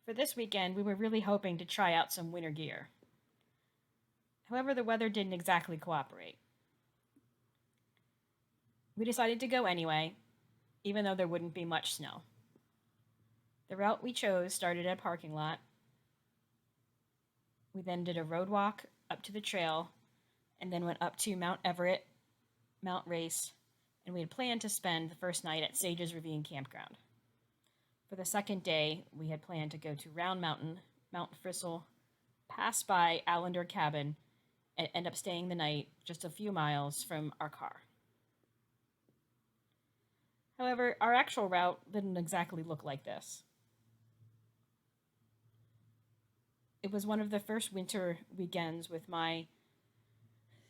For this weekend, we were really hoping to try out some winter gear. However, the weather didn't exactly cooperate. We decided to go anyway, even though there wouldn't be much snow. The route we chose started at a parking lot. We then did a road walk up to the trail and then went up to Mount Everett, Mount Race, and we had planned to spend the first night at Sage's Ravine Campground. For the second day, we had planned to go to Round Mountain, Mount Frisell, pass by Allender Cabin, and end up staying the night just a few miles from our car. However, our actual route didn't exactly look like this. It was one of the first winter weekends with my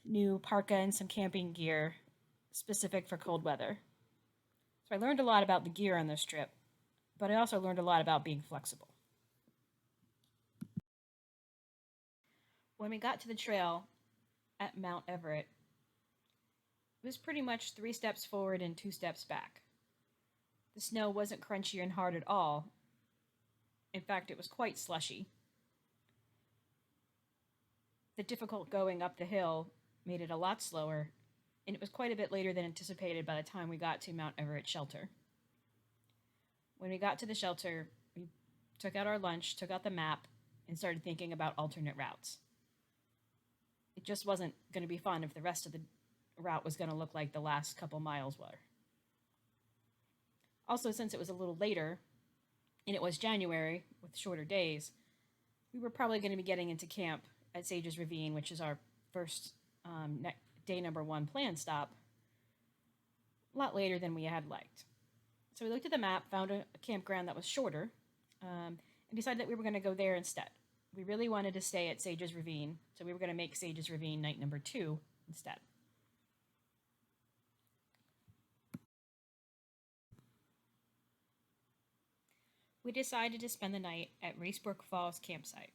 new parka and some camping gear specific for cold weather. So I learned a lot about the gear on this trip, but I also learned a lot about being flexible. When we got to the trail at Mount Everett, it was pretty much 3 steps forward and 2 steps back. The snow wasn't crunchy and hard at all. In fact, it was quite slushy. The difficult going up the hill made it a lot slower, and it was quite a bit later than anticipated by the time we got to Mount Everett shelter. When we got to the shelter, we took out our lunch, took out the map, and started thinking about alternate routes. It just wasn't going to be fun if the rest of the route was going to look like the last couple miles were. Also, since it was a little later, and it was January with shorter days, we were probably going to be getting into camp at Sage's Ravine, which is our first day number 1 planned stop, a lot later than we had liked. So we looked at the map, found a campground that was shorter, and decided that we were going to go there instead. We really wanted to stay at Sage's Ravine, so we were going to make Sage's Ravine night number 2 instead. We decided to spend the night at Racebrook Falls campsite.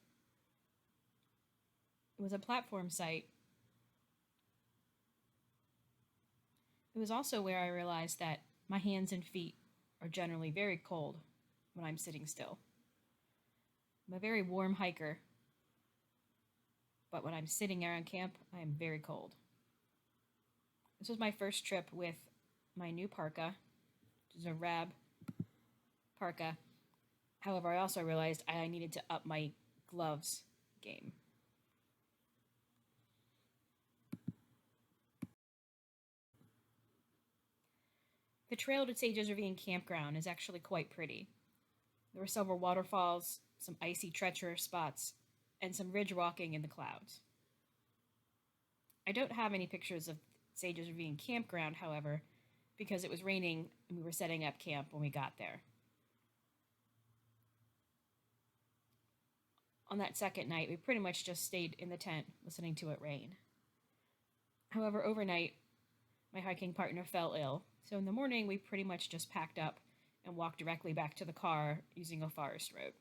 It was a platform site. It was also where I realized that my hands and feet are generally very cold when I'm sitting still. I'm a very warm hiker, but when I'm sitting around camp, I am very cold. This was my first trip with my new parka, which is a Rab parka. However, I also realized I needed to up my gloves game. The trail to Sage's Ravine Campground is actually quite pretty. There were several waterfalls, some icy, treacherous spots, and some ridge walking in the clouds. I don't have any pictures of Sage's Ravine Campground, however, because it was raining and we were setting up camp when we got there. On that second night, we pretty much just stayed in the tent listening to it rain. However, overnight, my hiking partner fell ill, so in the morning we pretty much just packed up and walked directly back to the car using a forest road.